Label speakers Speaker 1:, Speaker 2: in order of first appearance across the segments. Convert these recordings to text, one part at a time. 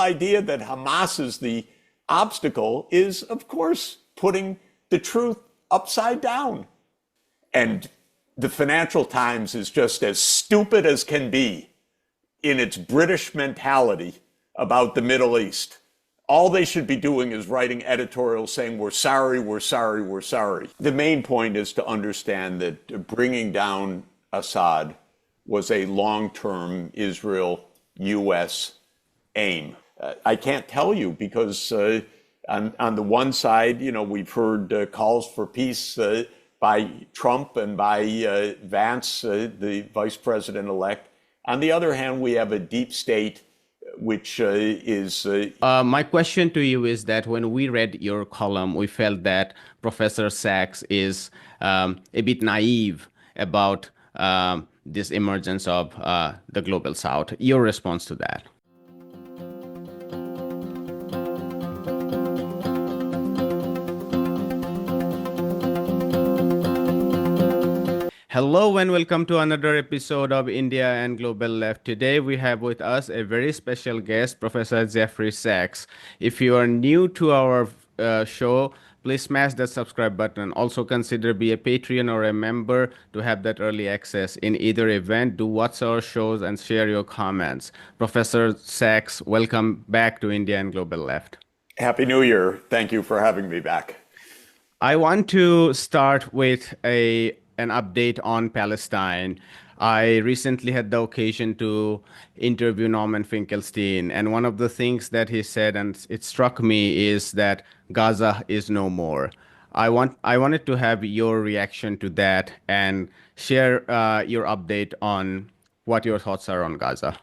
Speaker 1: idea that Hamas is the obstacle is, of course, putting the truth upside down. And the Financial Times is just as stupid as can be in its British mentality about the Middle East. All they should be doing is writing editorials saying, we're sorry, we're sorry, we're sorry. The main point is to understand that bringing down Assad was a long-term Israel-U.S. aim. I can't tell you because on the one side, we've heard calls for peace by Trump and by Vance, the vice president-elect. On the other hand, we have a deep state which is...
Speaker 2: My question to you is that when we read your column, we felt that Professor Sachs is a bit naive about this emergence of the Global South. Your response to that? Hello and welcome to another episode of India and Global Left. Today we have with us a very special guest, Professor Jeffrey Sachs. If you are new to our show, please smash that subscribe button. Also consider be a Patreon or a member to have that early access in either event. Do watch our shows and share your comments. Professor Sachs, welcome back to India and Global Left.
Speaker 1: Happy New Year. Thank you for having me back.
Speaker 2: I want to start with an update on Palestine. I recently had the occasion to interview Norman Finkelstein, and one of the things that he said, and it struck me, is that Gaza is no more. I wanted to have your reaction to that and share your update on what your thoughts are on Gaza.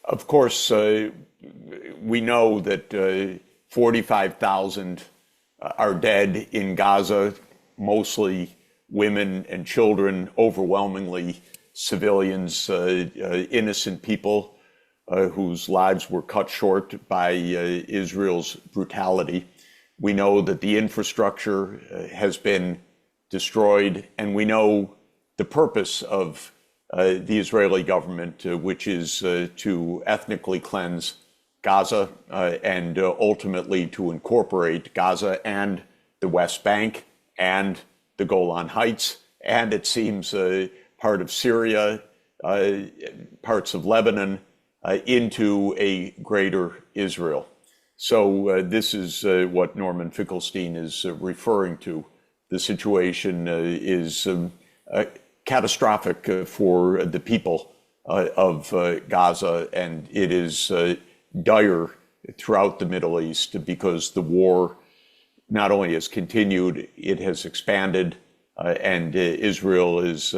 Speaker 1: Of course, we know that 45,000 are dead in Gaza, mostly women and children, overwhelmingly civilians, innocent people whose lives were cut short by Israel's brutality. We know that the infrastructure has been destroyed, and we know the purpose of the Israeli government, which is to ethnically cleanse Gaza and ultimately to incorporate Gaza and the West Bank and the Golan Heights, and it seems part of Syria, parts of Lebanon, into a greater Israel. So this is what Norman Finkelstein is referring to. The situation is catastrophic for the people of Gaza, and it is dire throughout the Middle East because the war not only has continued, it has expanded, and Israel is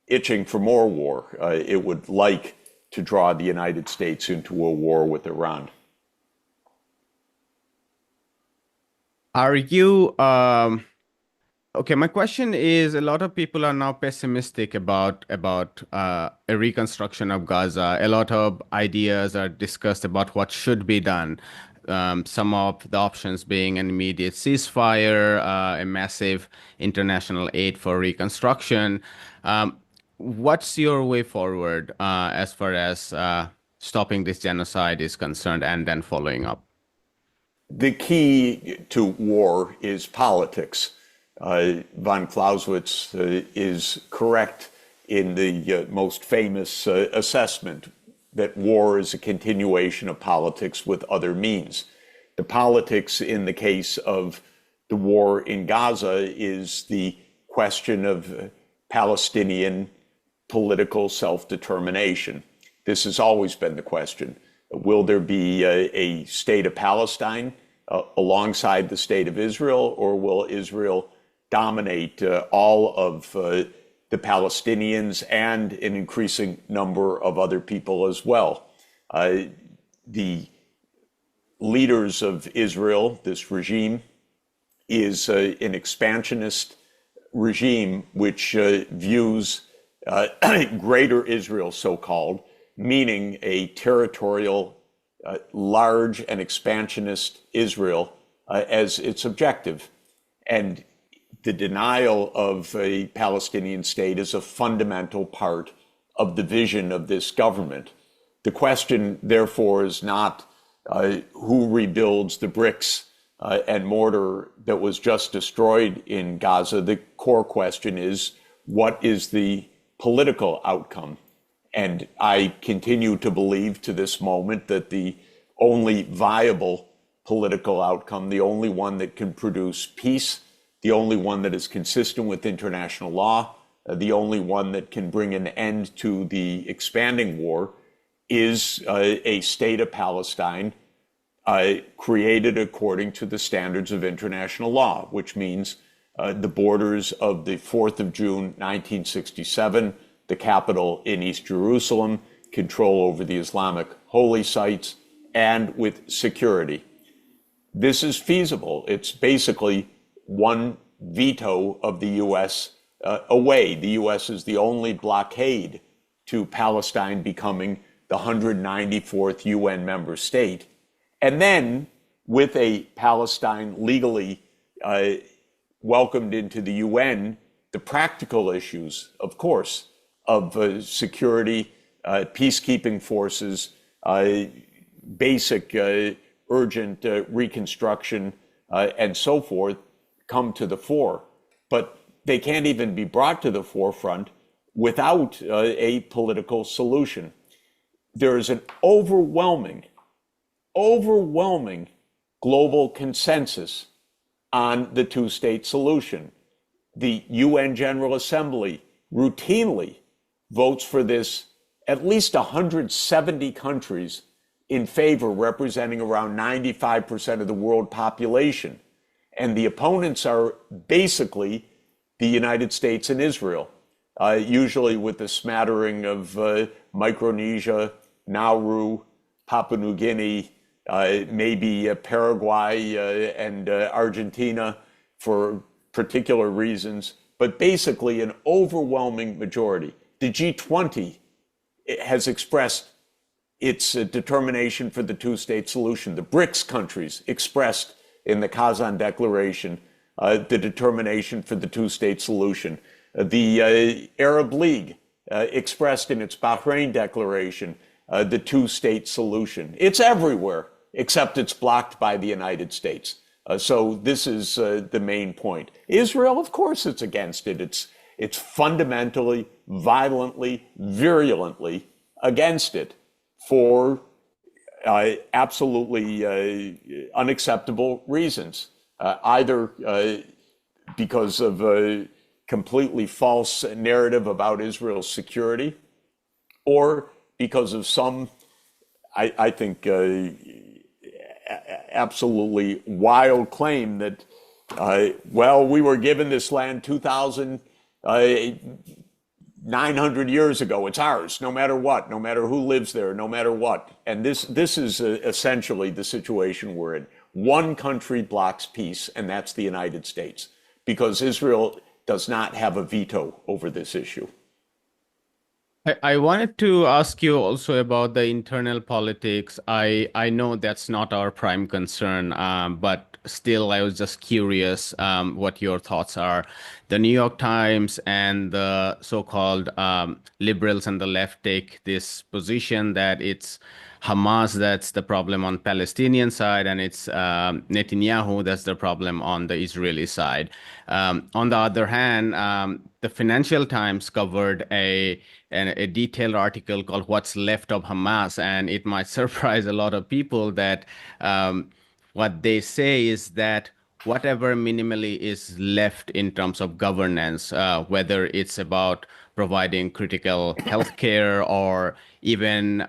Speaker 1: itching for more war. It would like to draw the United States into a war with Iran.
Speaker 2: Are you... Okay, my question is, a lot of people are now pessimistic about a reconstruction of Gaza. A lot of ideas are discussed about what should be done. Some of the options being an immediate ceasefire, a massive international aid for reconstruction. What's your way forward as far as stopping this genocide is concerned and then following up?
Speaker 1: The key to war is politics. Von Clausewitz is correct in the most famous assessment that war is a continuation of politics with other means. The politics in the case of the war in Gaza is the question of Palestinian political self-determination. This has always been the question. Will there be a state of Palestine alongside the state of Israel, or will Israel dominate all of the Palestinians and an increasing number of other people as well? The leaders of Israel, this regime, is an expansionist regime which views greater Israel, so-called, meaning a territorial, large and expansionist Israel as its objective. And the denial of a Palestinian state is a fundamental part of the vision of this government. The question, therefore, is not who rebuilds the bricks and mortar that was just destroyed in Gaza. The core question is, what is the political outcome? And I continue to believe to this moment that the only viable political outcome, the only one that can produce peace, the only one that is consistent with international law, the only one that can bring an end to the expanding war, is a state of Palestine created according to the standards of international law, which means the borders of the 4th of June, 1967, the capital in East Jerusalem, control over the Islamic holy sites, and with security. This is feasible. It's basically one veto of the U.S. Away. The U.S. is the only blockade to Palestine becoming the 194th UN member state. And then, with a Palestine legally welcomed into the UN, the practical issues, of course, of security, peacekeeping forces, basic urgent reconstruction, and so forth, come to the fore. But they can't even be brought to the forefront without a political solution. There is an overwhelming global consensus on the two-state solution. The UN General Assembly routinely votes for this, at least 170 countries in favor, representing around 95% of the world population. And the opponents are basically the United States and Israel, usually with a smattering of Micronesia, Nauru, Papua New Guinea, maybe Paraguay and Argentina for particular reasons, but basically an overwhelming majority. The G20 has expressed its determination for the two-state solution. The BRICS countries expressed in the Kazan Declaration the determination for the two-state solution. The Arab League expressed in its Bahrain Declaration the two-state solution. It's everywhere, except it's blocked by the United States. So this is the main point. Israel, of course, it's against it. It's fundamentally, violently, virulently against it for absolutely unacceptable reasons, either because of a completely false narrative about Israel's security, or because of some, I think, absolutely wild claim that, well, we were given this land 2,900 years ago. It's ours, no matter what, no matter who lives there, no matter what. And this is essentially the situation we're in. One country blocks peace, and that's the United States, because Israel does not have a veto over this issue.
Speaker 2: I wanted to ask you also about the internal politics. I know that's not our prime concern, but still, I was just curious what your thoughts are. The New York Times and the so-called liberals and the left take this position that it's Hamas that's the problem on Palestinian side, and it's Netanyahu that's the problem on the Israeli side. On the other hand, the Financial Times covered a detailed article called "What's Left of Hamas," and it might surprise a lot of people that what they say is that whatever minimally is left in terms of governance, whether it's about providing critical healthcare or even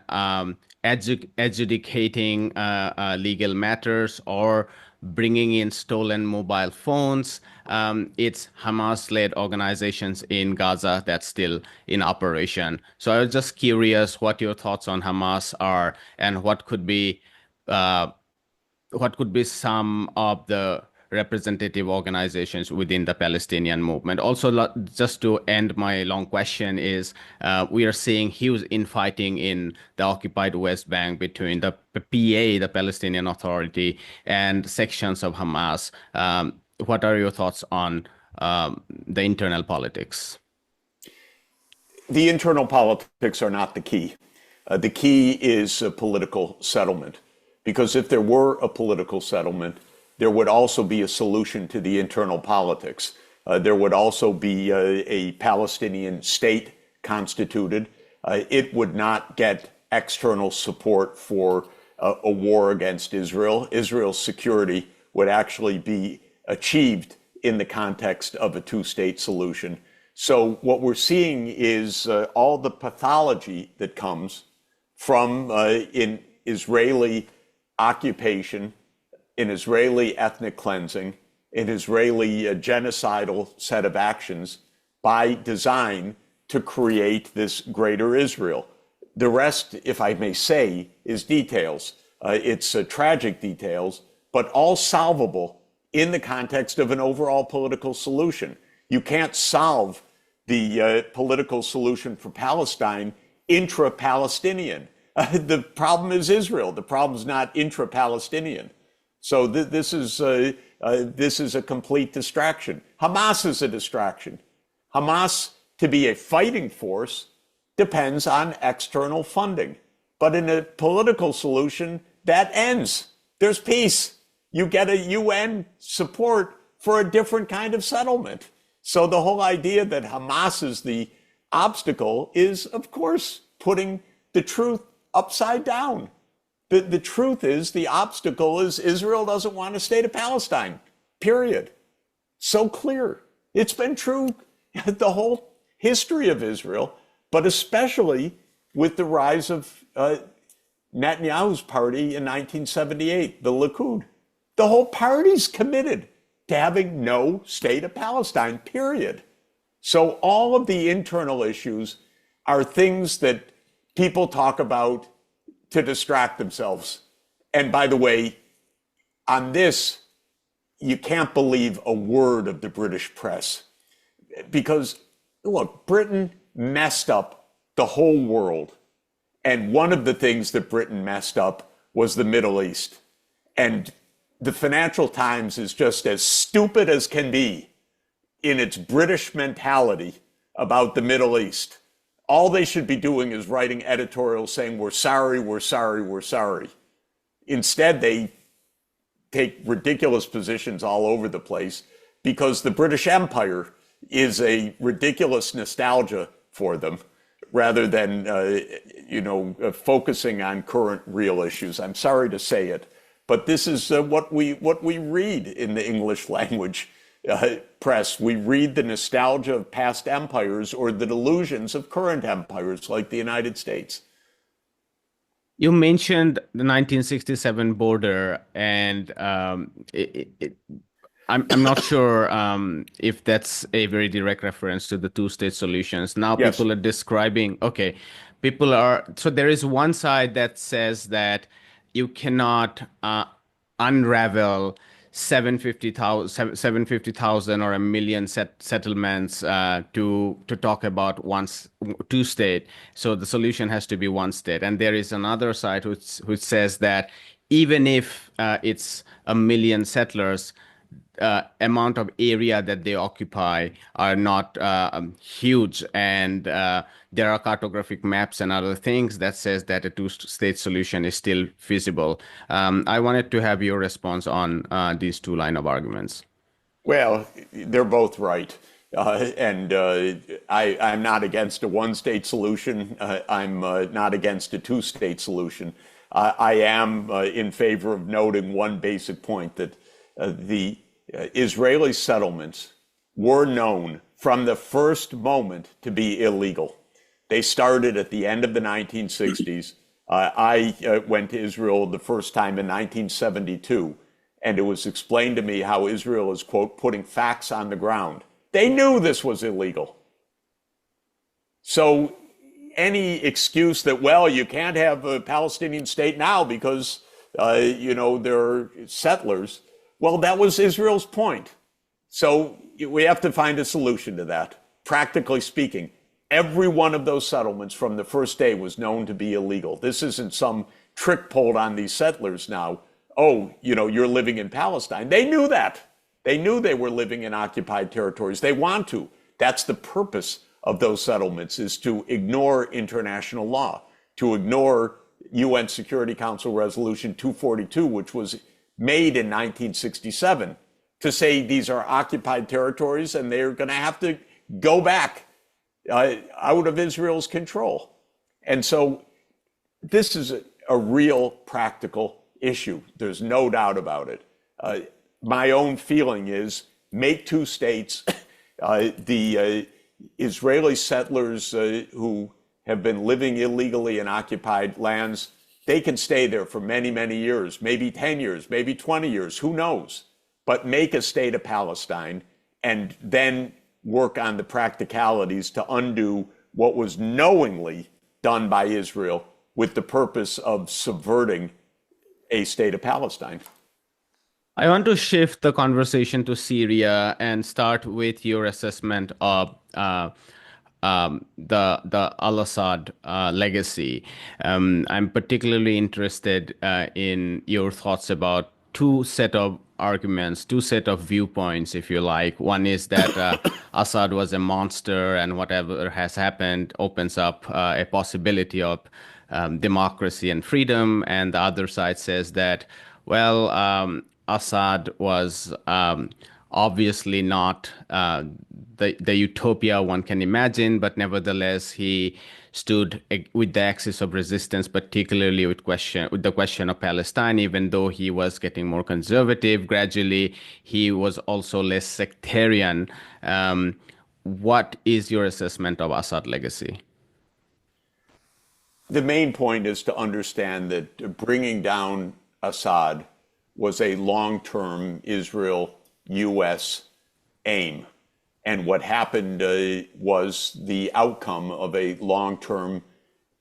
Speaker 2: adjudicating legal matters or bringing in stolen mobile phones, it's Hamas-led organizations in Gaza that's still in operation. So I was just curious what your thoughts on Hamas are, and what could be some of the representative organizations within the Palestinian movement. Also, just to end my long question is, we are seeing huge infighting in the occupied West Bank between the PA, the Palestinian Authority, and sections of Hamas. What are your thoughts on the internal politics?
Speaker 1: The internal politics are not the key. The key is a political settlement, because if there were a political settlement, there would also be a solution to the internal politics. There would also be a Palestinian state constituted. It would not get external support for a war against Israel. Israel's security would actually be achieved in the context of a two-state solution. So what we're seeing is all the pathology that comes from in Israeli occupation, in Israeli ethnic cleansing, an Israeli genocidal set of actions by design to create this greater Israel. The rest, if I may say, is details. It's tragic details, but all solvable in the context of an overall political solution. You can't solve the political solution for Palestine intra-Palestinian. The problem is Israel. The problem is not intra-Palestinian. So this is a complete distraction. Hamas is a distraction. Hamas, to be a fighting force, depends on external funding. But in a political solution, that ends. There's peace. You get a UN support for a different kind of settlement. So the whole idea that Hamas is the obstacle is, of course, putting the truth upside down. The truth is, the obstacle is Israel doesn't want a state of Palestine, period. So clear. It's been true the whole history of Israel, but especially with the rise of Netanyahu's party in 1978, the Likud. The whole party's committed to having no state of Palestine, period. So all of the internal issues are things that people talk about to distract themselves. And by the way, on this, you can't believe a word of the British press. Because, look, Britain messed up the whole world. And one of the things that Britain messed up was the Middle East. And the Financial Times is just as stupid as can be in its British mentality about the Middle East. All they should be doing is writing editorials saying, we're sorry, we're sorry, we're sorry. Instead, they take ridiculous positions all over the place because the British Empire is a ridiculous nostalgia for them rather than, focusing on current real issues. I'm sorry to say it, but this is what we read in the English language press. We read the nostalgia of past empires or the delusions of current empires like the United States.
Speaker 2: You mentioned the 1967 border, and I'm not sure if that's a very direct reference to the two-state solutions. Now
Speaker 1: Yes.
Speaker 2: people are describing, so there is one side that says that you cannot unravel 750,000 or a million settlements to talk about two state. So the solution has to be one state. And there is another side which says that even if it's a million settlers, amount of area that they occupy are not huge, and there are cartographic maps and other things that says that a two-state solution is still feasible. I wanted to have your response on these two line of arguments.
Speaker 1: Well, they're both right. I'm not against a one-state solution. I'm not against a two-state solution. I am in favor of noting one basic point, that the Israeli settlements were known from the first moment to be illegal. They started at the end of the 1960s. I went to Israel the first time in 1972, and it was explained to me how Israel is, quote, putting facts on the ground. They knew this was illegal. So any excuse that, well, you can't have a Palestinian state now because, they're settlers, well, that was Israel's point. So we have to find a solution to that. Practically speaking, every one of those settlements from the first day was known to be illegal. This isn't some trick pulled on these settlers now. Oh, you're living in Palestine. They knew that. They knew they were living in occupied territories. They want to. That's the purpose of those settlements, is to ignore international law, to ignore UN Security Council Resolution 242, which was made in 1967, to say these are occupied territories and they're going to have to go back out of Israel's control. And so this is a real practical issue. There's no doubt about it. My own feeling is make two states. The Israeli settlers who have been living illegally in occupied lands, they can stay there for many, many years, maybe 10 years, maybe 20 years, who knows? But make a state of Palestine and then work on the practicalities to undo what was knowingly done by Israel with the purpose of subverting a state of Palestine.
Speaker 2: I want to shift the conversation to Syria and start with your assessment of the al-Assad legacy. I'm particularly interested in your thoughts about two set of arguments, two set of viewpoints, if you like. One is that Assad was a monster and whatever has happened opens up a possibility of democracy and freedom. And the other side says that, well, Assad was obviously not the utopia one can imagine, but nevertheless, he stood with the axis of resistance, particularly with the question of Palestine. Even though he was getting more conservative gradually, he was also less sectarian. What is your assessment of Assad legacy?
Speaker 1: The main point is to understand that bringing down Assad was a long-term Israel-U.S. aim. And what happened was the outcome of a long-term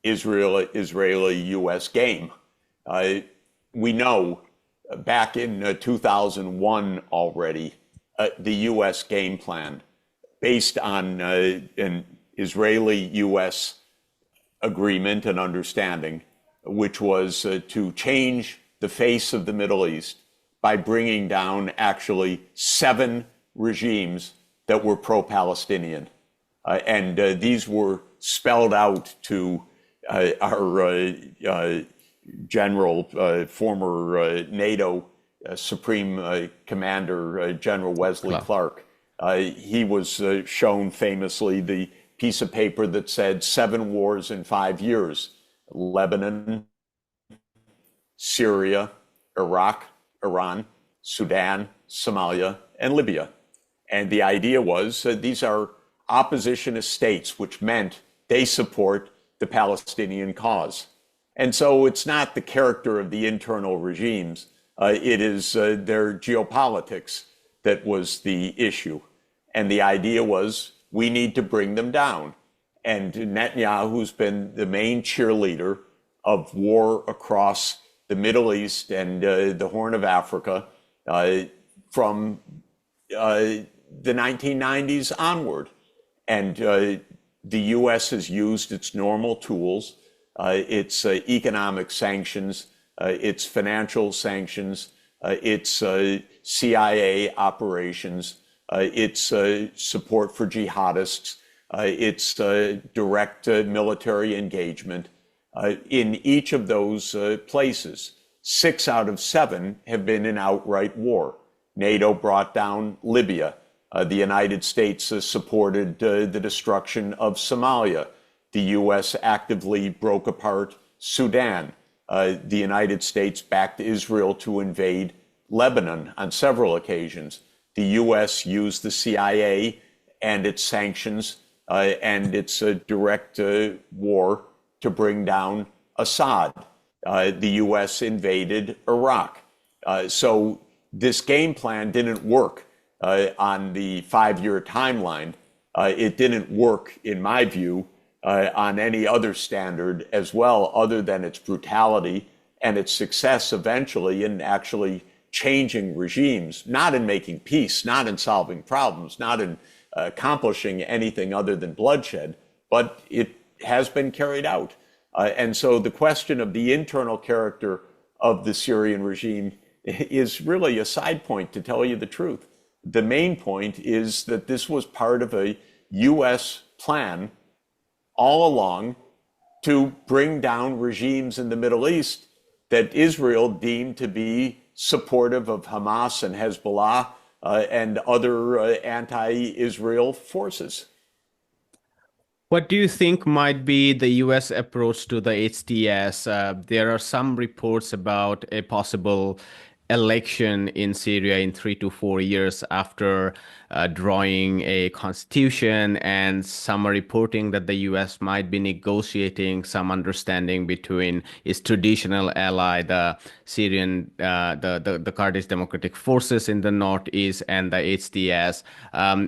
Speaker 1: Israeli-U.S. game. We know back in 2001 already, the U.S. game plan based on an Israeli-U.S. agreement and understanding, which was to change the face of the Middle East by bringing down actually 7 regimes that were pro-Palestinian. And these were spelled out to our general, former NATO Supreme Commander, General Wesley Clark. He was shown famously the piece of paper that said 7 wars in 5 years: Lebanon, Syria, Iraq, Iran, Sudan, Somalia, and Libya. And the idea was these are oppositionist states, which meant they support the Palestinian cause. And so it's not the character of the internal regimes, it is their geopolitics that was the issue. And the idea was we need to bring them down. And Netanyahu's been the main cheerleader of war across the Middle East and the Horn of Africa from the 1990s onward. And the U.S. has used its normal tools, its economic sanctions, its financial sanctions, its CIA operations, its support for jihadists, its direct military engagement. In each of those places, 6 out of 7 have been in outright war. NATO brought down Libya. The United States supported the destruction of Somalia. The U.S. actively broke apart Sudan. The United States backed Israel to invade Lebanon on several occasions. The U.S. used the CIA and its sanctions and its direct war to bring down Assad. The U.S. invaded Iraq. So this game plan didn't work on the 5-year timeline. It didn't work, in my view, on any other standard as well, other than its brutality and its success eventually in actually changing regimes, not in making peace, not in solving problems, not in accomplishing anything other than bloodshed, but it has been carried out. And so the question of the internal character of the Syrian regime is really a side point, to tell you the truth. The main point is that this was part of a U.S. plan all along to bring down regimes in the Middle East that Israel deemed to be supportive of Hamas and Hezbollah and other anti-Israel forces.
Speaker 2: What do you think might be the US approach to the HTS? There are some reports about a possible election in Syria in 3 to 4 years after drawing a constitution, and some are reporting that the US might be negotiating some understanding between its traditional ally, the Syrian, the Kurdish Democratic Forces in the northeast, and the HTS.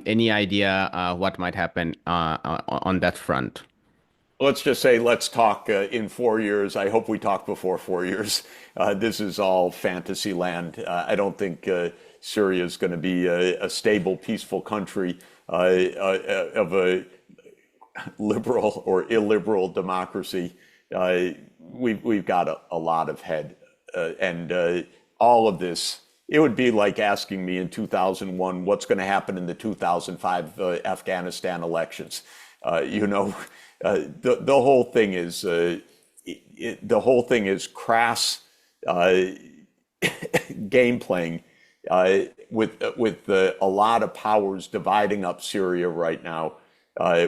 Speaker 2: Any idea what might happen on that front?
Speaker 1: Let's just say, let's talk in 4 years. I hope we talk before 4 years. This is all fantasy land. I don't think Syria is going to be a stable, peaceful country of a liberal or illiberal democracy. We've got a lot of head. And all of this, it would be like asking me in 2001 what's going to happen in the 2005 Afghanistan elections. The whole thing is crass game playing with a lot of powers dividing up Syria right now,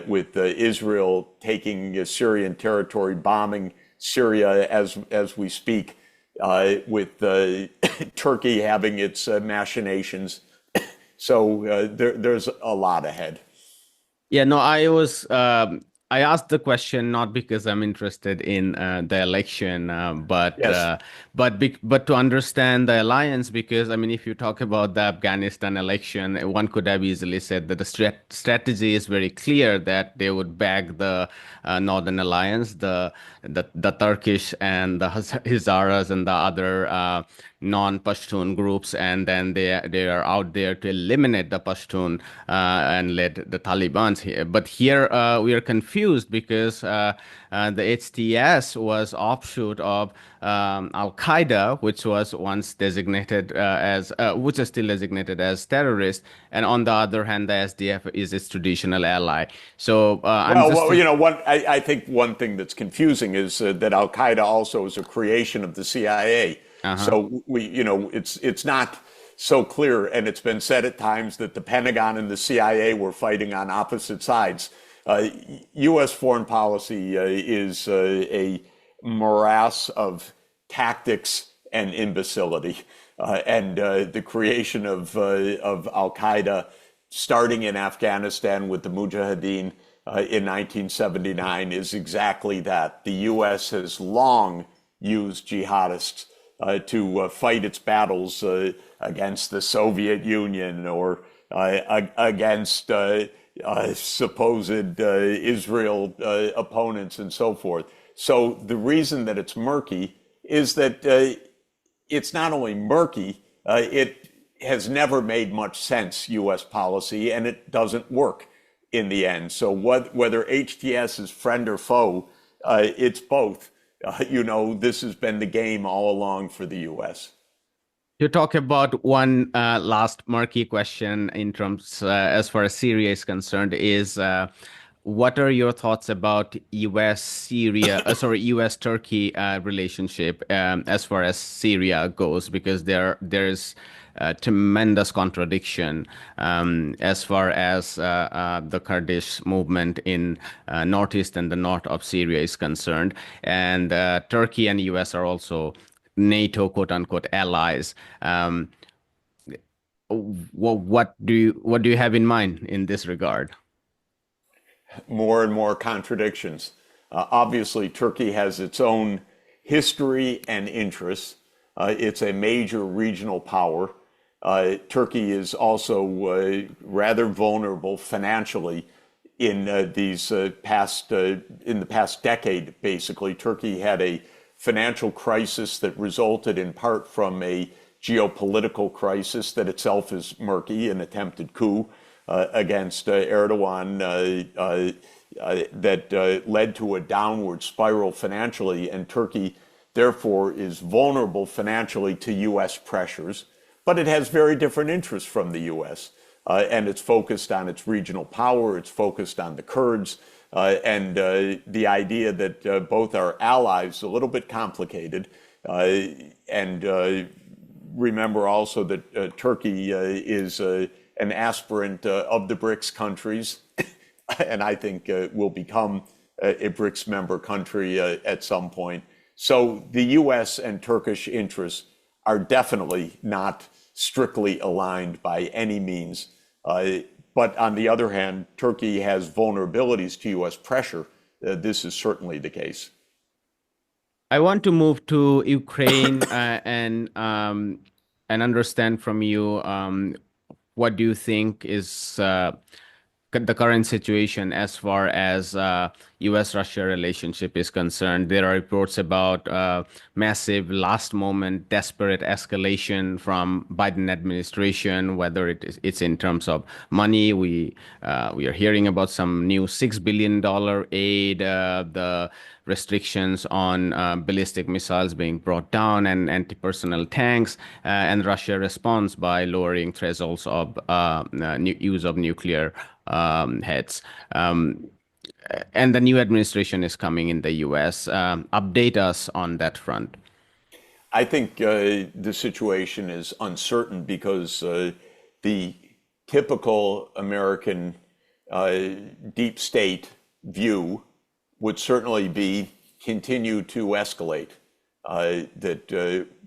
Speaker 1: with Israel taking Syrian territory, bombing Syria as we speak, with Turkey having its machinations. So there's a lot ahead.
Speaker 2: Yeah, no, I asked the question not because I'm interested in the election, but
Speaker 1: Yes.
Speaker 2: but to understand the alliance. Because I mean, if you talk about the Afghanistan election, one could have easily said that the strategy is very clear, that they would back the Northern Alliance, the Turkish and the Hazaras and the other non-Pashtun groups, and then they are out there to eliminate the Pashtun and led the Taliban here. But here we are confused because the HTS was offshoot of Al Qaeda, which was once designated which is still designated as terrorist, and on the other hand, the SDF is its traditional ally. So
Speaker 1: I think one thing that's confusing is that Al Qaeda also is a creation of the CIA. So it's not so clear, and it's been said at times that the Pentagon and the CIA were fighting on opposite sides. U.S. foreign policy is a morass of tactics and imbecility, and the creation of Al Qaeda, starting in Afghanistan with the Mujahideen in 1979, is exactly that. The U.S. has long used jihadists to fight its battles against the Soviet Union or against supposed Israel opponents and so forth. So the reason that it's murky is that it's not only murky, it has never made much sense, U.S. policy, and it doesn't work in the end. So whether HTS is friend or foe, it's both. This has been the game all along for the U.S.
Speaker 2: To talk about one last murky question in terms as far as Syria is concerned is what are your thoughts about U.S. Turkey relationship as far as Syria goes? Because there's tremendous contradiction as far as the Kurdish movement in northeast and the north of Syria is concerned, and Turkey and U.S. are also NATO quote unquote allies. What do you have in mind in this regard?
Speaker 1: More and more contradictions. Obviously, Turkey has its own history and interests. It's a major regional power. Turkey is also rather vulnerable financially in the past decade. Basically, Turkey had a financial crisis that resulted in part from a geopolitical crisis that itself is murky, an attempted coup against Erdogan that led to a downward spiral financially, and Turkey therefore is vulnerable financially to U.S. pressures, but it has very different interests from the U.S. And it's focused on its regional power, it's focused on the Kurds, and the idea that both are allies, a little bit complicated, and remember also that Turkey is an aspirant of the BRICS countries, and I think will become a BRICS member country at some point. So the U.S. and Turkish interests are definitely not strictly aligned by any means. But on the other hand, Turkey has vulnerabilities to U.S. pressure. This is certainly the case.
Speaker 2: I want to move to Ukraine and understand from you what do you think is the current situation as far as U.S.-Russia relationship is concerned. There are reports about massive last-moment desperate escalation from Biden administration, whether it's in terms of money. We are hearing about some new $6 billion aid, the restrictions on ballistic missiles being brought down and anti-personnel tanks, and Russia responds by lowering thresholds of use of nuclear heads. And the new administration is coming in the U.S. Update us on that front.
Speaker 1: I think the situation is uncertain because the typical American deep state view would certainly be continue to escalate.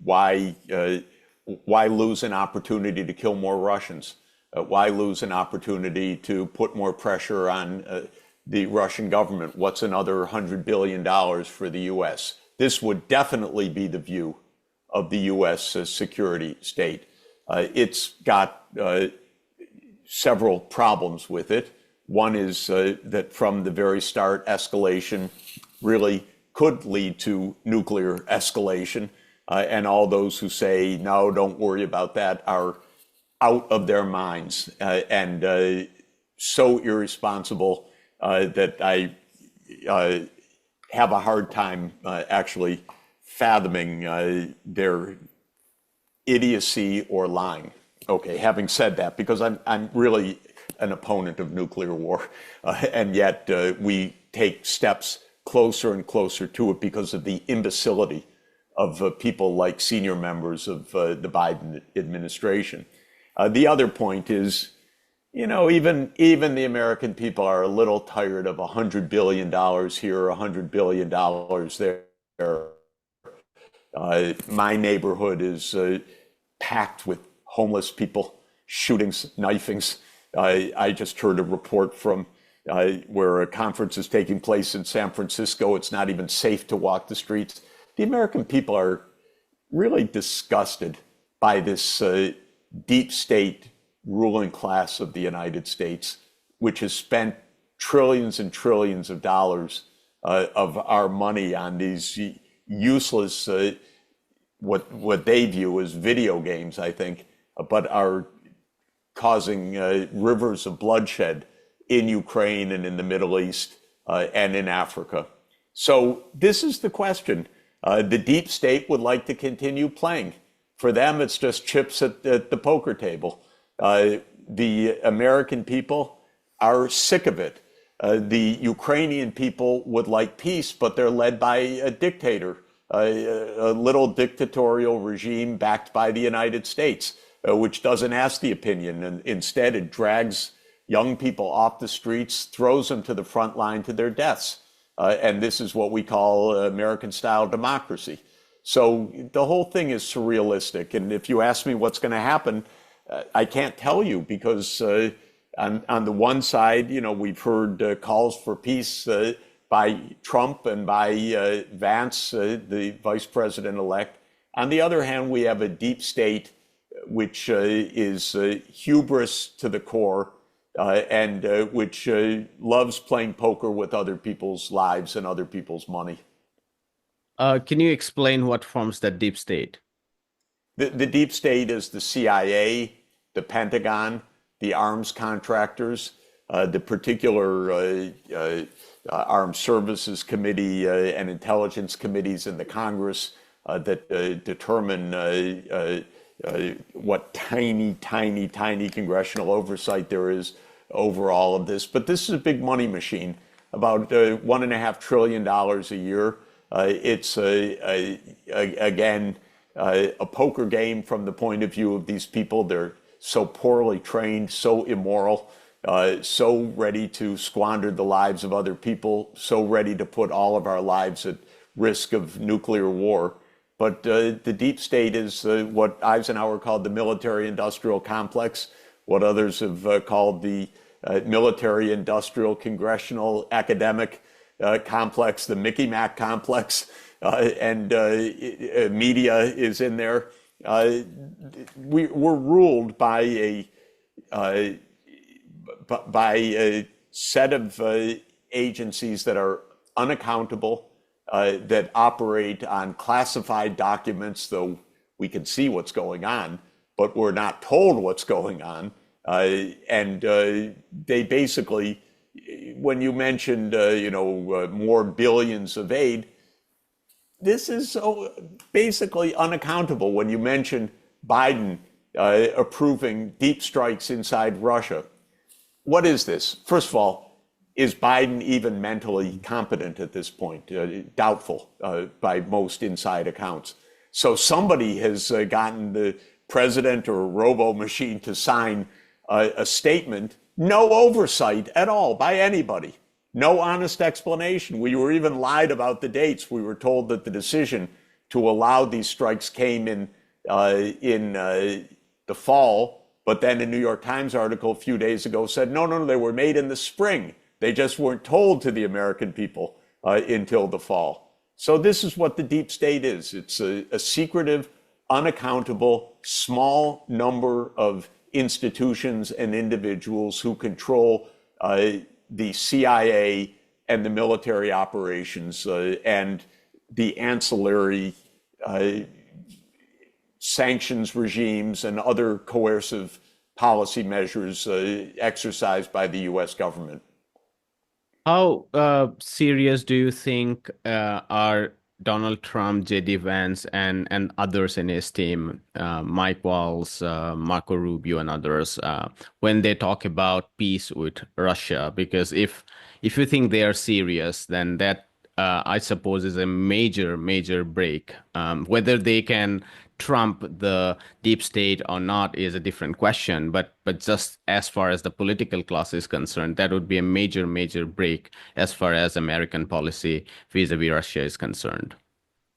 Speaker 1: Why lose an opportunity to kill more Russians? Why lose an opportunity to put more pressure on the Russian government? What's another $100 billion for the U.S.? This would definitely be the view of the U.S. security state. It's got several problems with it. One is that from the very start, escalation really could lead to nuclear escalation. And all those who say, no, don't worry about that, are out of their minds and so irresponsible that I have a hard time actually fathoming their idiocy or lying. Okay, having said that, because I'm really an opponent of nuclear war, and yet we take steps closer and closer to it because of the imbecility of people like senior members of the Biden administration. The other point is, you know, even the American people are a little tired of $100 billion here, $100 billion there. My neighborhood is packed with homeless people, shootings, knifings. I just heard a report from where a conference is taking place in San Francisco. It's not even safe to walk the streets. The American people are really disgusted by this deep state ruling class of the United States, which has spent trillions and trillions of dollars of our money on these useless, what they view as video games, I think, but are causing rivers of bloodshed in Ukraine and in the Middle East and in Africa. So this is the question. The deep state would like to continue playing. For them, it's just chips at the poker table. The American people are sick of it. The Ukrainian people would like peace, but they're led by a dictator, a little dictatorial regime backed by the United States, which doesn't ask the opinion. And instead, it drags young people off the streets, throws them to the front line to their deaths. And this is what we call American-style democracy. So the whole thing is surrealistic. And if you ask me what's going to happen, I can't tell you because on the one side, you know, we've heard calls for peace by Trump and by Vance, the vice president-elect. On the other hand, we have a deep state which is hubris to the core and which loves playing poker with other people's lives and other people's money.
Speaker 2: Can you explain what forms that deep state?
Speaker 1: The deep state is the CIA, the Pentagon, the arms contractors, the particular Armed Services Committee and intelligence committees in the Congress that determine what tiny congressional oversight there is over all of this. But this is a big money machine. about $1.5 trillion a year. It's again a poker game from the point of view of these people. They're so poorly trained, so immoral, so ready to squander the lives of other people, so ready to put all of our lives at risk of nuclear war. But the deep state is what Eisenhower called the military-industrial complex, what others have called the military-industrial congressional academic complex, the Mickey Mac complex, and media is in there. We're ruled by a set of agencies that are unaccountable, that operate on classified documents, though we can see what's going on, but we're not told what's going on. And they basically, when you mentioned, more billions of aid, this is basically unaccountable. When you mention Biden approving deep strikes inside Russia, what is this? First of all, is Biden even mentally competent at this point? Doubtful by most inside accounts. So somebody has gotten the president or a robo machine to sign a statement, no oversight at all by anybody, no honest explanation. We were even lied about the dates. We were told that the decision to allow these strikes came in the fall, but then a New York Times article a few days ago said, no, they were made in the spring. They just weren't told to the American people until the fall. So this is what the deep state is. It's a secretive, unaccountable, small number of institutions and individuals who control the CIA and the military operations and the ancillary sanctions regimes and other coercive policy measures exercised by the U.S. government.
Speaker 2: How serious do you think are Donald Trump, J.D. Vance, and others in his team, Mike Waltz, Marco Rubio, and others, when they talk about peace with Russia? Because if you think they are serious, then that I suppose is a major break. Whether they can trump the deep state or not is a different question. But just as far as the political class is concerned, that would be a major break as far as American policy vis-a-vis Russia is concerned.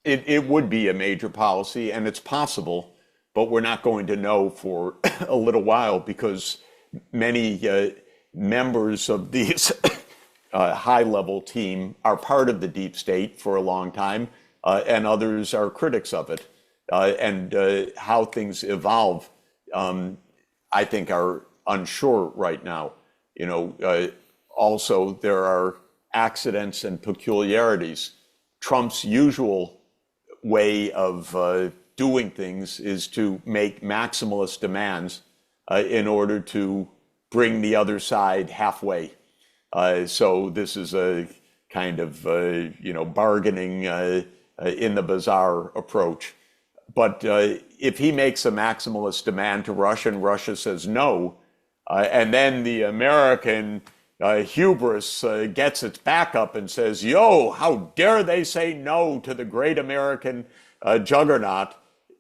Speaker 1: It would be a major policy, and it's possible, but we're not going to know for a little while because many members of these high-level team are part of the deep state for a long time, and others are critics of it. And how things evolve, I think, are unsure right now. Also, there are accidents and peculiarities. Trump's usual way of doing things is to make maximalist demands in order to bring the other side halfway. So this is a kind of, bargaining in the bazaar approach. But if he makes a maximalist demand to Russia and Russia says no, and then the American hubris gets its back up and says, yo, how dare they say no to the great American juggernaut,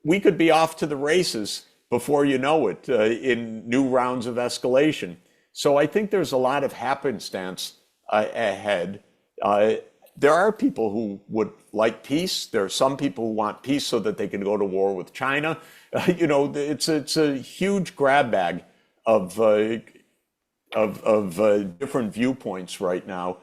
Speaker 1: we could be off to the races before you know it in new rounds of escalation. So I think there's a lot of happenstance ahead. There are people who would like peace. There are some people who want peace so that they can go to war with China. It's a huge grab bag of different viewpoints right now.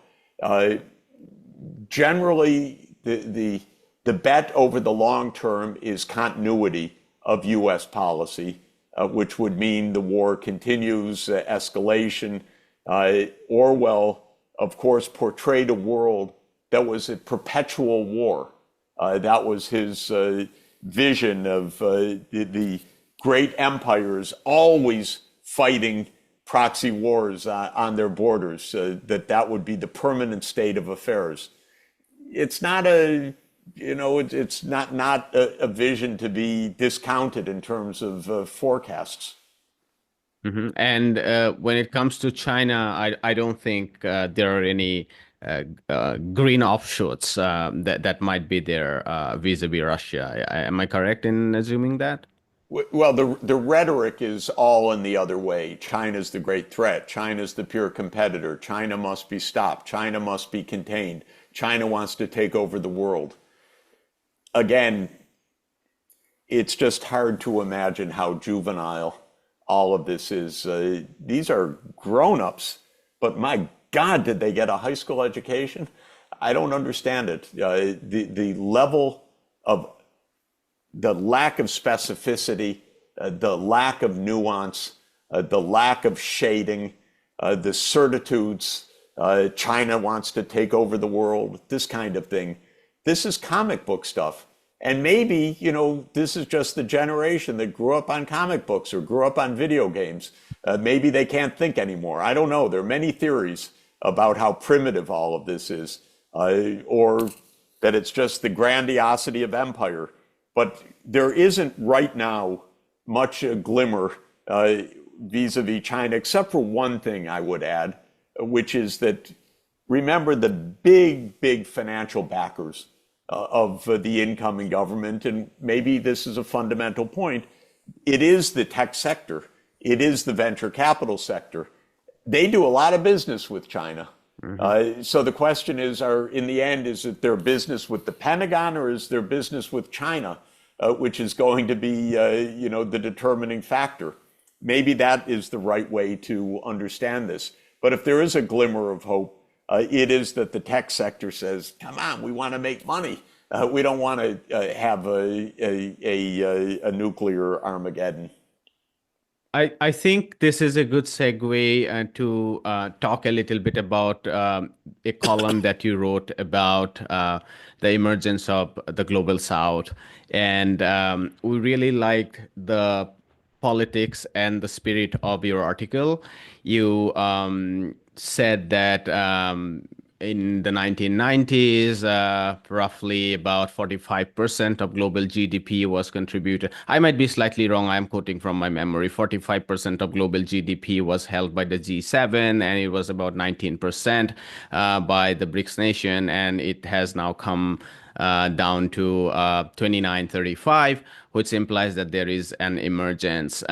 Speaker 1: Generally, the bet over the long term is continuity of U.S. policy, which would mean the war continues, escalation. Orwell, of course, portrayed a world that was a perpetual war. That was his vision of the great empires always fighting proxy wars on their borders, that would be the permanent state of affairs. It's not it's not a vision to be discounted in terms of forecasts.
Speaker 2: Mm-hmm. And when it comes to China, I don't think there are any green offshoots that might be there vis-a-vis Russia. Am I correct in assuming that?
Speaker 1: Well, the rhetoric is all in the other way. China's the great threat. China's the pure competitor. China must be stopped. China must be contained. China wants to take over the world. Again, it's just hard to imagine how juvenile all of this is. These are grown-ups, but my God, did they get a high school education? I don't understand it. The level of the lack of specificity, the lack of nuance, the lack of shading, the certitudes, China wants to take over the world, this kind of thing. This is comic book stuff. And maybe, this is just the generation that grew up on comic books or grew up on video games. Maybe they can't think anymore. I don't know. There are many theories about how primitive all of this is, or that it's just the grandiosity of empire. But there isn't right now much a glimmer vis-a-vis China, except for one thing I would add, which is that remember the big financial backers of the incoming government, and maybe this is a fundamental point, it is the tech sector, it is the venture capital sector. They do a lot of business with China. So the question is, in the end, is it their business with the Pentagon or is their business with China, which is going to be, the determining factor? Maybe that is the right way to understand this. But if there is a glimmer of hope, it is that the tech sector says, come on, we want to make money. We don't want to have a nuclear Armageddon.
Speaker 2: I think this is a good segue to talk a little bit about a column that you wrote about the emergence of the Global South. And we really liked the politics and the spirit of your article. You said that in the 1990s, roughly about 45% of global GDP was contributed. I might be slightly wrong. I'm quoting from my memory. 45% of global GDP was held by the G7, and it was about 19% by the BRICS nation, and it has now come down to 29-35, which implies that there is an emergence.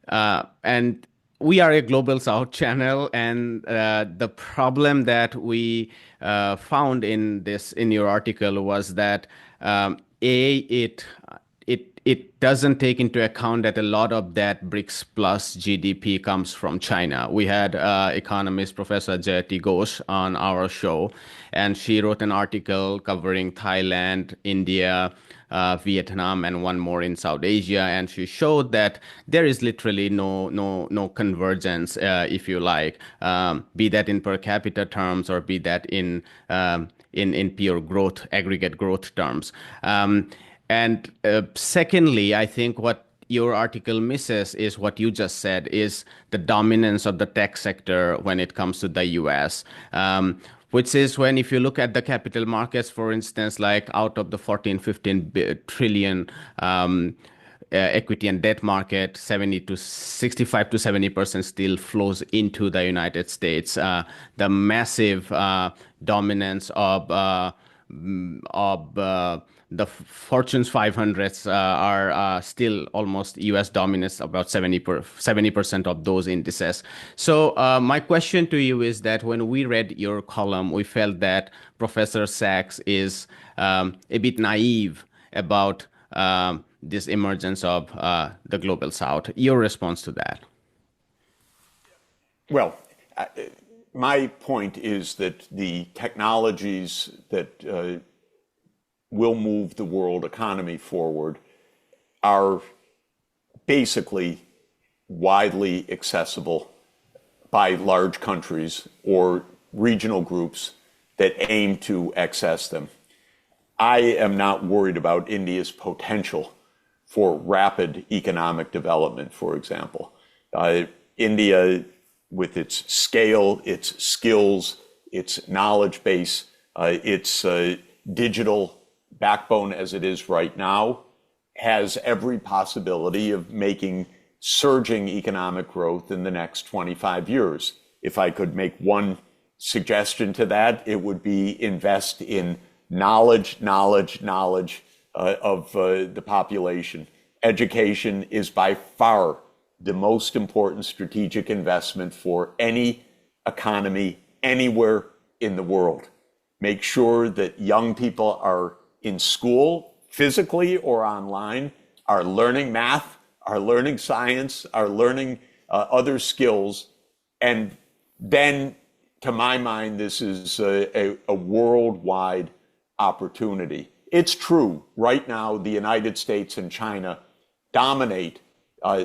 Speaker 2: And we are a Global South channel, and the problem that we found in your article was that it doesn't take into account that a lot of that BRICS plus GDP comes from China. We had economist Professor Jayati Ghosh on our show, and she wrote an article covering Thailand, India, Vietnam, and one more in South Asia, and she showed that there is literally no convergence, if you like, be that in per capita terms or be that in pure growth, aggregate growth terms. And secondly, I think what your article misses is what you just said, is the dominance of the tech sector when it comes to the US. Which is when, if you look at the capital markets, for instance, like out of the 14-15 trillion equity and debt market, 65 to 70% still flows into the United States. The massive dominance of the Fortune's 500s are still almost US dominance, about 70% of those indices. So my question to you is that when we read your column, we felt that Professor Sachs is a bit naive about this emergence of the Global South. Your response to that?
Speaker 1: Well, my point is that the technologies that will move the world economy forward are basically widely accessible by large countries or regional groups that aim to access them. I am not worried about India's potential for rapid economic development, for example. India, with its scale, its skills, its knowledge base, its digital backbone as it is right now, has every possibility of making surging economic growth in the next 25 years. If I could make one suggestion to that, it would be invest in knowledge of the population. Education is by far the most important strategic investment for any economy anywhere in the world. Make sure that young people are in school, physically or online, are learning math, are learning science, are learning other skills. And then, to my mind, this is a worldwide opportunity. It's true, right now, the United States and China dominate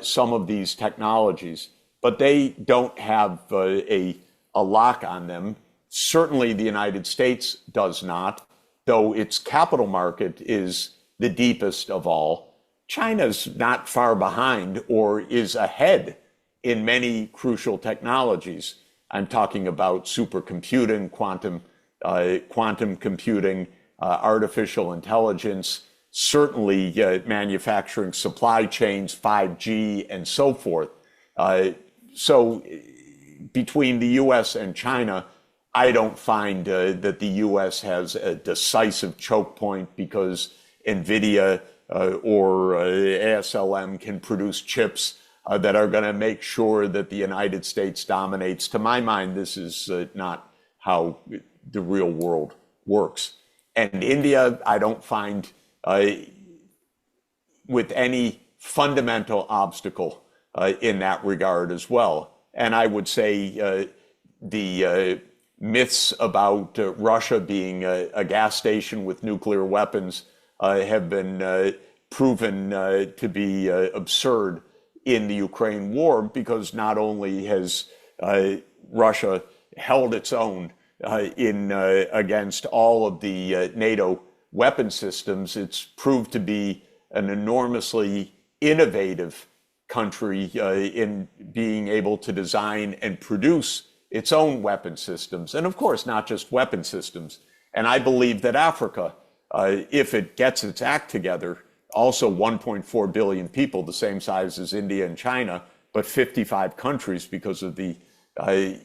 Speaker 1: some of these technologies, but they don't have a lock on them. Certainly the United States does not, though its capital market is the deepest of all. China's not far behind or is ahead in many crucial technologies. I'm talking about supercomputing, quantum computing, artificial intelligence, certainly manufacturing, supply chains, 5G, and so forth. So between the US and China, I don't find that the US has a decisive choke point because NVIDIA or ASLM can produce chips that are going to make sure that the United States dominates. To my mind, this is not how the real world works. And India, I don't find with any fundamental obstacle in that regard as well. And I would say the myths about Russia being a gas station with nuclear weapons have been proven to be absurd in the Ukraine war, because not only has Russia held its own against all of the NATO weapon systems, it's proved to be an enormously innovative country in being able to design and produce its own weapon systems. And of course, not just weapon systems. And I believe that Africa, if it gets its act together, also 1.4 billion people, the same size as India and China, but 55 countries because of the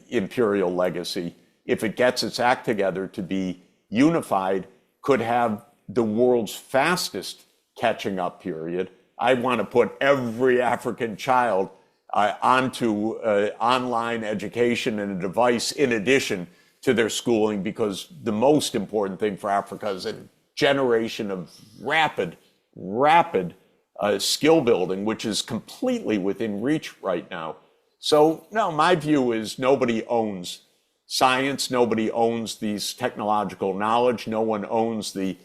Speaker 1: imperial legacy, if it gets its act together to be unified, could have the world's fastest catching up period. I want to put every African child onto online education and a device in addition to their schooling, because the most important thing for Africa is a generation of rapid skill building, which is completely within reach right now. So, no, my view is nobody owns science, nobody owns these technological knowledge, no one owns the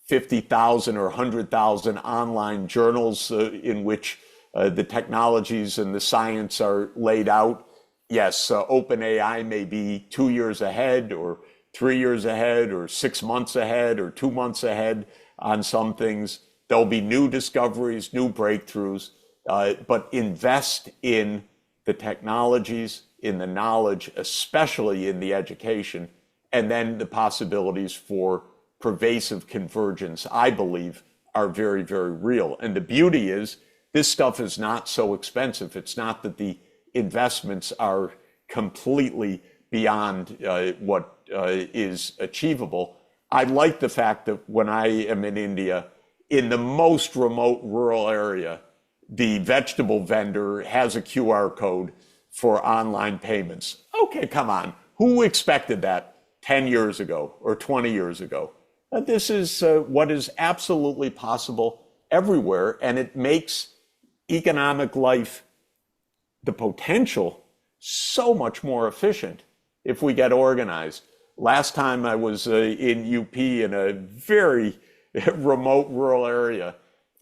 Speaker 1: 50,000 or 100,000 online journals in which the technologies and the science are laid out. Yes, OpenAI may be 2 years ahead or 3 years ahead or 6 months ahead or 2 months ahead on some things. There'll be new discoveries, new breakthroughs, but invest in the technologies, in the knowledge, especially in the education, and then the possibilities for pervasive convergence, I believe, are very, very real. And the beauty is, this stuff is not so expensive. It's not that the investments are completely beyond what is achievable. I like the fact that when I am in India, in the most remote rural area, the vegetable vendor has a QR code for online payments. Okay, come on. Who expected that 10 years ago or 20 years ago? This is what is absolutely possible everywhere, and it makes economic life, the potential, so much more efficient if we get organized. Last time I was in UP in a very remote rural area,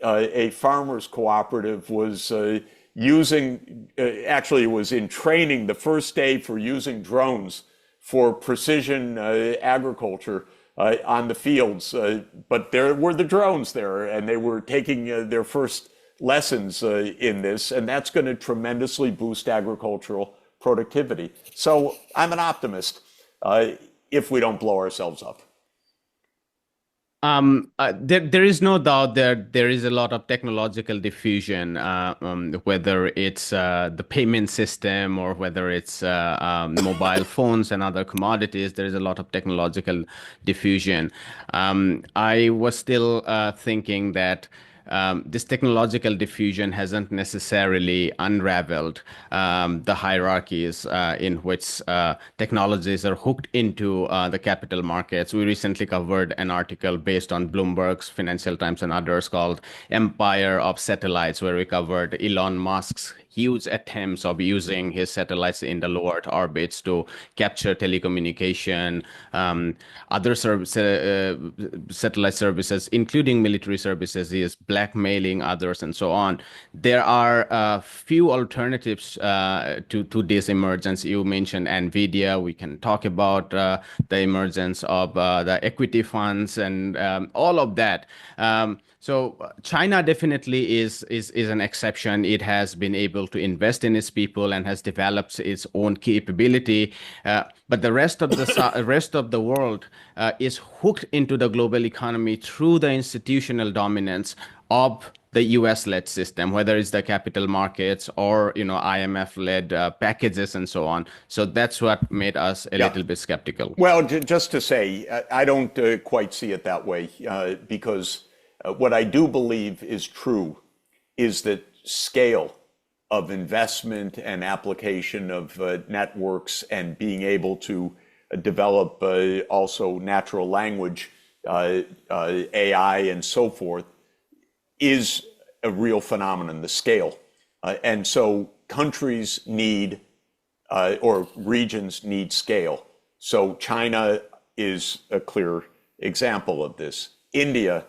Speaker 1: a farmers cooperative was actually it was in training the first day for using drones for precision agriculture on the fields. But there were the drones there, and they were taking their first lessons in this, and that's going to tremendously boost agricultural productivity. So I'm an optimist if we don't blow ourselves up.
Speaker 2: There is no doubt that there is a lot of technological diffusion, whether it's the payment system or whether it's mobile phones and other commodities. There is a lot of technological diffusion. I was still thinking that this technological diffusion hasn't necessarily unraveled the hierarchies in which technologies are hooked into the capital markets. We recently covered an article based on Bloomberg's, Financial Times, and others called Empire of Satellites, where we covered Elon Musk's huge attempts of using his satellites in the low Earth orbits to capture telecommunication, other satellite services, including military services. He is blackmailing others and so on. There are few alternatives to this emergence. You mentioned NVIDIA. We can talk about the emergence of the equity funds and all of that. So China definitely is an exception. It has been able to invest in its people and has developed its own capability. But the rest of the rest of the world is hooked into the global economy through the institutional dominance of the US-led system, whether it's the capital markets or IMF-led packages and so on. So that's what made us a little bit skeptical.
Speaker 1: Well, just to say, I don't quite see it that way because what I do believe is true is that scale of investment and application of networks and being able to develop also natural language, AI and so forth, is a real phenomenon, the scale. And so countries need, or regions need scale. So China is a clear example of this. India,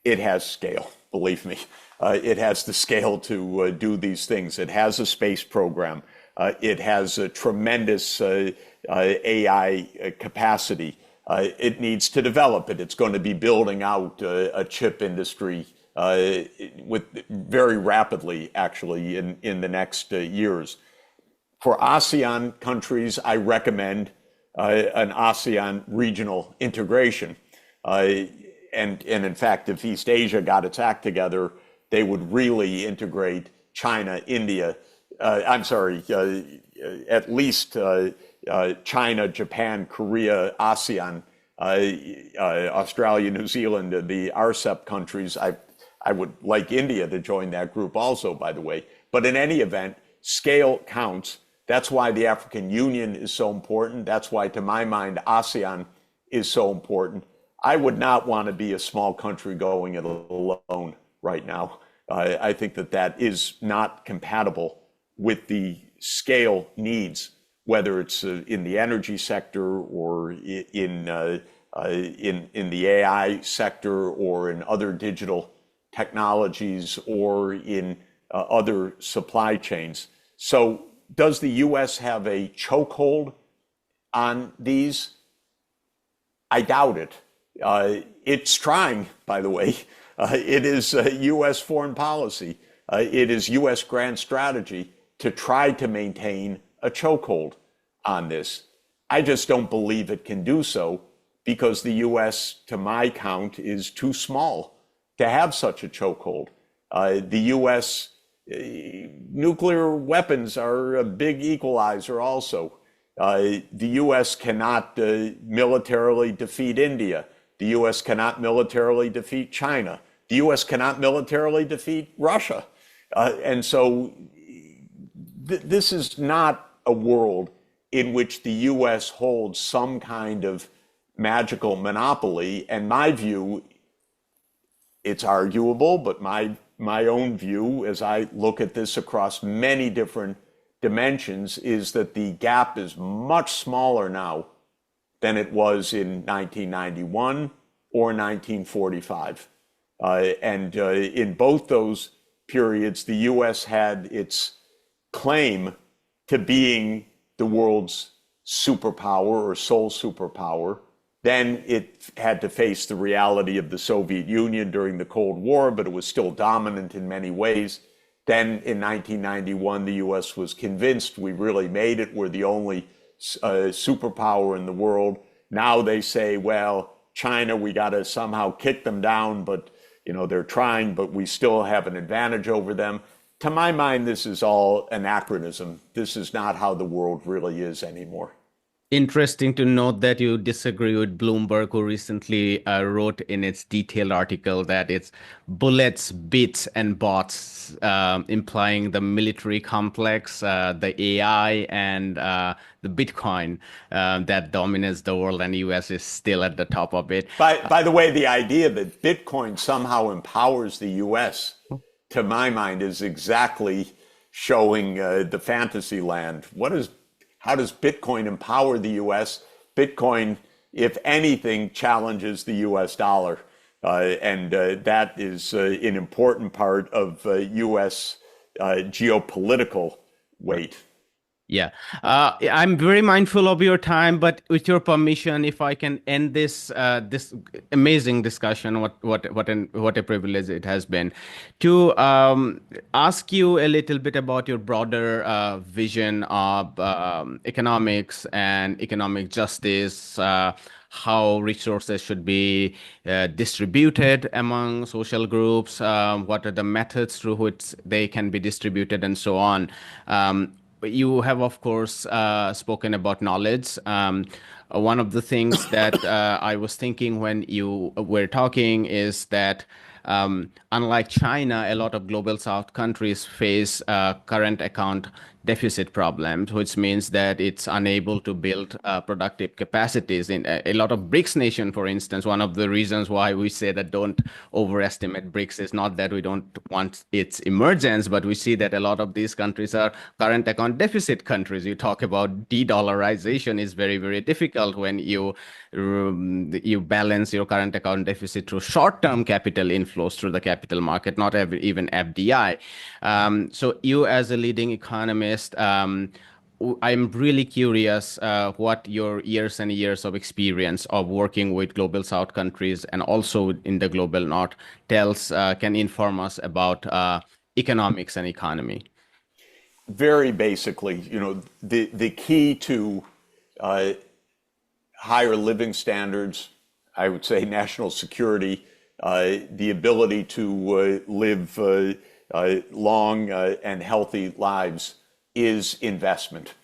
Speaker 1: it has scale, believe me. It has the scale to do these things. It has a space program. It has a tremendous AI capacity. It needs to develop it. It's going to be building out a chip industry with very rapidly, actually, in the next years. For ASEAN countries, I recommend an ASEAN regional integration. And in fact, if East Asia got its act together, they would really integrate China, India, at least China, Japan, Korea, ASEAN, Australia, New Zealand, the RCEP countries. I would like India to join that group also, by the way. But in any event, scale counts. That's why the African Union is so important. That's why, to my mind, ASEAN is so important. I would not want to be a small country going it alone right now. I think that is not compatible with the scale needs, whether it's in the energy sector or in the AI sector or in other digital technologies or in other supply chains. So does the US have a chokehold on these? I doubt it. It's trying, by the way. It is U.S. foreign policy. It is U.S. grand strategy to try to maintain a chokehold on this. I just don't believe it can do so because the U.S., to my count, is too small to have such a chokehold. The U.S. Nuclear weapons are a big equalizer also. The U.S. cannot militarily defeat India. The U.S. cannot militarily defeat China. The U.S. cannot militarily defeat Russia. And so this is not a world in which the U.S. holds some kind of magical monopoly. And my view, it's arguable, but my own view as I look at this across many different dimensions is that the gap is much smaller now than it was in 1991 or 1945. And in both those periods, the US had its claim to being the world's superpower or sole superpower. Then it had to face the reality of the Soviet Union during the Cold War, but it was still dominant in many ways. Then in 1991, the US was convinced we really made it. We're the only superpower in the world. Now they say, well, China, we got to somehow kick them down, but they're trying, but we still have an advantage over them. To my mind, this is all anachronism. This is not how the world really is anymore.
Speaker 2: Interesting to note that you disagree with Bloomberg, who recently wrote in its detailed article that it's bullets, bits, and bots, implying the military complex, the AI, and the Bitcoin that dominates the world, and US is still at the top of it.
Speaker 1: By the way, the idea that Bitcoin somehow empowers the US, to my mind, is exactly showing the fantasy land. How does Bitcoin empower the US? Bitcoin, if anything, challenges the US dollar. And that is an important part of US geopolitical weight.
Speaker 2: Yeah, I'm very mindful of your time, but with your permission, if I can end this this amazing discussion, what a privilege it has been to ask you a little bit about your broader vision of economics and economic justice. How resources should be distributed among social groups, what are the methods through which they can be distributed, and so on. You have, of course, spoken about knowledge. One of the things that I was thinking when you were talking is that unlike China, a lot of global South countries face current account deficit problems, which means that it's unable to build productive capacities. In a lot of BRICS nations, for instance, one of the reasons why we say that don't overestimate BRICS is not that we don't want its emergence, but we see that a lot of these countries are current account deficit countries. You talk about de-dollarization is very, very difficult when you balance your current account deficit through short-term capital inflows through the capital market, not even FDI. So you as a leading economist, I'm really curious what your years and years of experience of working with global South countries and also in the global North can inform us about economics and economy.
Speaker 1: Very basically, the key to higher living standards, I would say national security, the ability to live long and healthy lives is investment.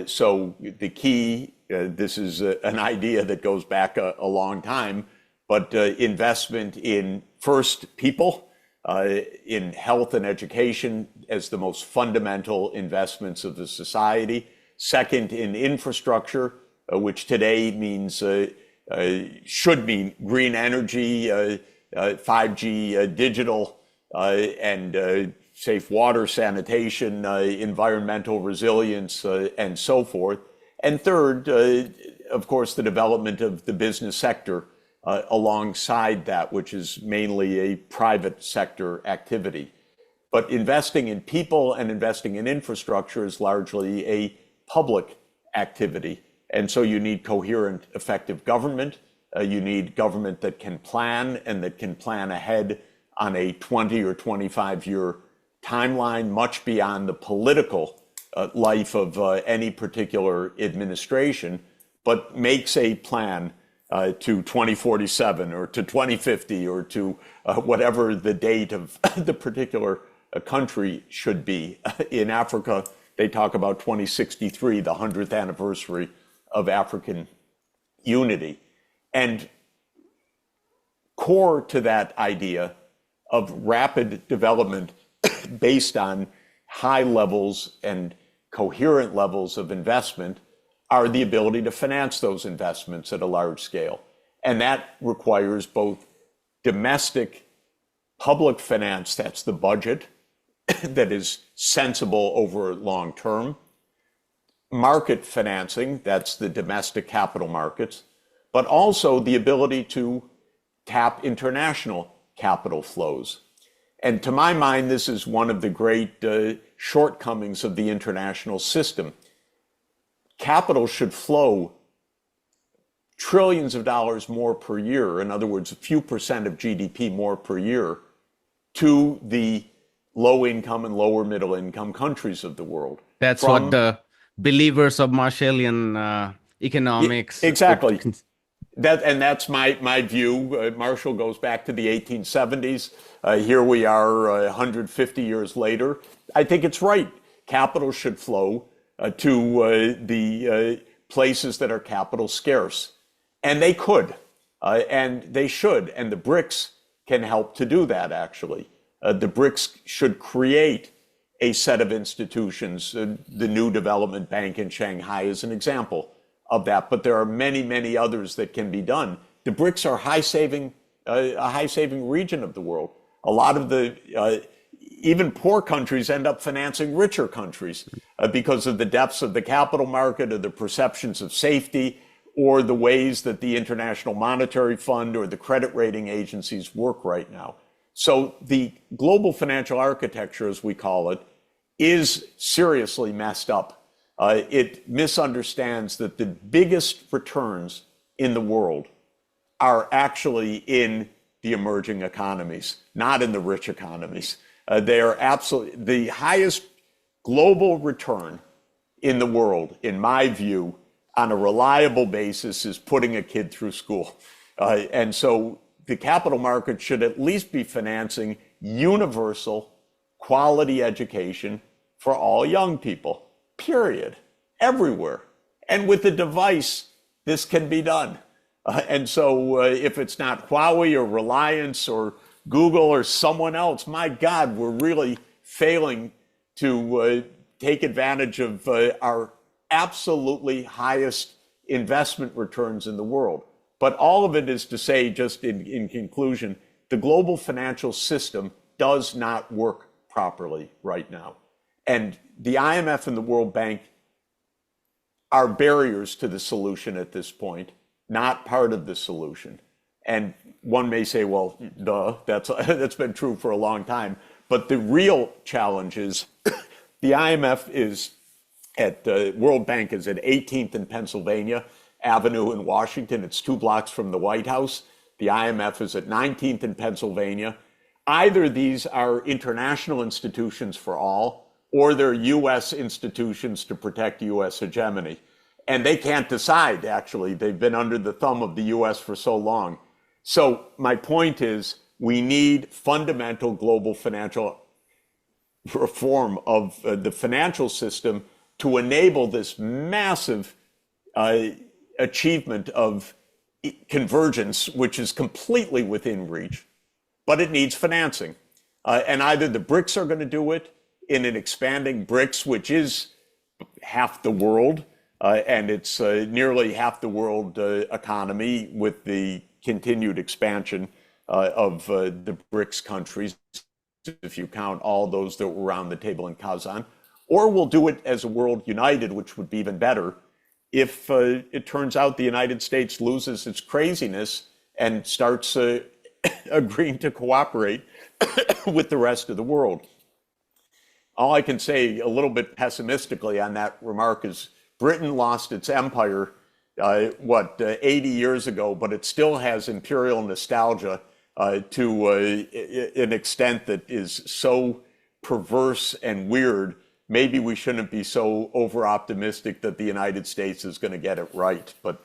Speaker 1: So the key, this is an idea that goes back a long time, but investment in first people, in health and education as the most fundamental investments of the society. Second, in infrastructure, which today means should mean green energy, 5G, digital, and safe water, sanitation, environmental resilience, and so forth. And third, of course, the development of the business sector alongside that, which is mainly a private sector activity. But investing in people and investing in infrastructure is largely a public activity. And so you need coherent, effective government. You need government that can plan and that can plan ahead on a 20 or 25-year timeline, much beyond the political life of any particular administration, but makes a plan to 2047 or to 2050 or to whatever the date of the particular country should be. In Africa, they talk about 2063, the 100th anniversary of African unity. And core to that idea of rapid development based on high levels and coherent levels of investment are the ability to finance those investments at a large scale. And that requires both domestic public finance, that's the budget, that is sensible over long term, market financing, that's the domestic capital markets, but also the ability to tap international capital flows. And to my mind, this is one of the great shortcomings of the international system. Capital should flow trillions of dollars more per year, in other words, a few percent of GDP more per year, to the low income and lower middle income countries of the world.
Speaker 2: That's what the believers of Marshallian economics.
Speaker 1: Exactly. That's my view. Marshall goes back to the 1870s. Here we are 150 years later. I think it's right. Capital should flow to the places that are capital scarce. And they could, and they should. And the BRICS can help to do that, actually. The BRICS should create a set of institutions. The new development bank in Shanghai is an example of that, but there are many, many others that can be done. The BRICS are a high saving region of the world. A lot of the even poor countries end up financing richer countries because of the depths of the capital market, or the perceptions of safety, or the ways that the International Monetary Fund or the credit rating agencies work right now. So the global financial architecture, as we call it, is seriously messed up. It misunderstands that the biggest returns in the world are actually in the emerging economies, not in the rich economies. They are absolutely the highest global return in the world, in my view, on a reliable basis, is putting a kid through school. And so the capital market should at least be financing universal quality education for all young people, period, everywhere. And with the device, this can be done. And so if it's not Huawei or Reliance or Google or someone else, my God, we're really failing to take advantage of our absolutely highest investment returns in the world. But all of it is to say, just in conclusion, the global financial system does not work properly right now. And the IMF and the World Bank are barriers to the solution at this point, not part of the solution. And one may say, well, duh, that's been true for a long time. But the real challenge is the IMF is at World Bank is at 18th and Pennsylvania Avenue in Washington. It's 2 blocks from the White House. The IMF is at 19th and Pennsylvania. Either these are international institutions for all, or they're U.S. institutions to protect U.S. hegemony. And they can't decide, actually. They've been under the thumb of the U.S. for so long. So my point is, we need fundamental global financial reform of the financial system to enable this massive achievement of convergence, which is completely within reach, but it needs financing. And either the BRICS are going to do it in an expanding BRICS, which is half the world, and it's nearly half the world economy with the continued expansion of the BRICS countries, if you count all those that were around the table in Kazan, or we'll do it as a world united, which would be even better if it turns out the United States loses its craziness and starts agreeing to cooperate with the rest of the world. All I can say a little bit pessimistically on that remark is Britain lost its empire, 80 years ago, but it still has imperial nostalgia to an extent that is so perverse and weird. Maybe we shouldn't be so over-optimistic that the United States is going to get it right. But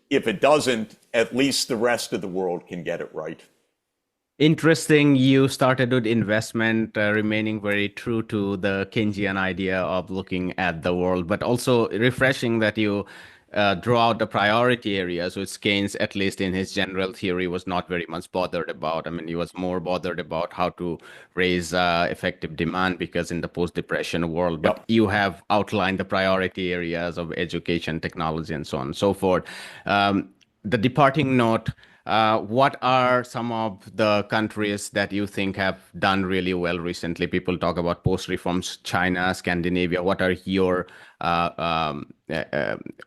Speaker 1: if it doesn't, at least the rest of the world can get it right.
Speaker 2: Interesting. You started with investment, remaining very true to the Keynesian idea of looking at the world, but also refreshing that you draw out the priority areas, which Keynes, at least in his general theory, was not very much bothered about. I mean, he was more bothered about how to raise effective demand, because in the post-depression world, but you have outlined the priority areas of education, technology, and so on and so forth. The departing note, what are some of the countries that you think have done really well recently? People talk about post-reforms, China, Scandinavia. What are your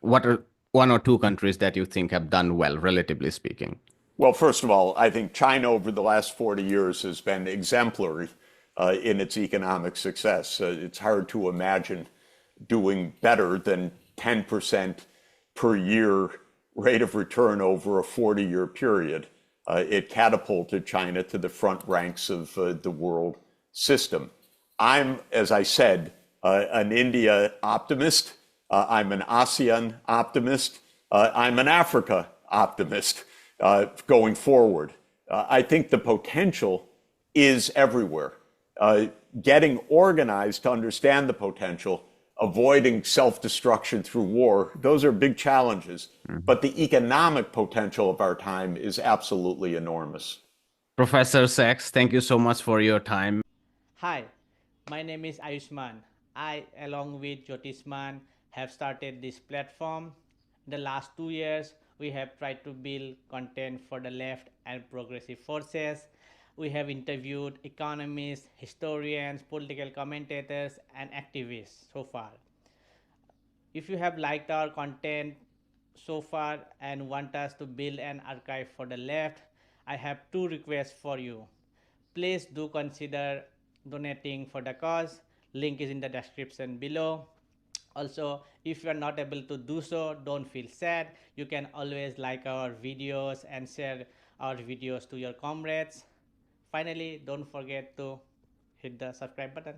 Speaker 2: what are 1 or 2 countries that you think have done well, relatively speaking?
Speaker 1: Well, first of all, I think China over the last 40 years has been exemplary in its economic success. It's hard to imagine doing better than 10% per year rate of return over a 40-year period. It catapulted China to the front ranks of the world system. I'm, as I said, an India optimist. I'm an ASEAN optimist. I'm an Africa optimist going forward. I think the potential is everywhere. Getting organized to understand the potential, avoiding self-destruction through war, those are big challenges. But the economic potential of our time is absolutely enormous.
Speaker 2: Professor Sachs, thank you so much for your time.
Speaker 3: Hi, my name is Ayushman. I, along with Jyotisman, have started this platform. In the last 2 years, we have tried to build content for the left and progressive forces. We have interviewed economists, historians, political commentators, and activists so far. If you have liked our content so far and want us to build an archive for the left, I have two requests for you. Please do consider donating for the cause. Link is in the description below. Also, if you are not able to do so, don't feel sad. You can always like our videos and share our videos to your comrades. Finally, don't forget to hit the subscribe button.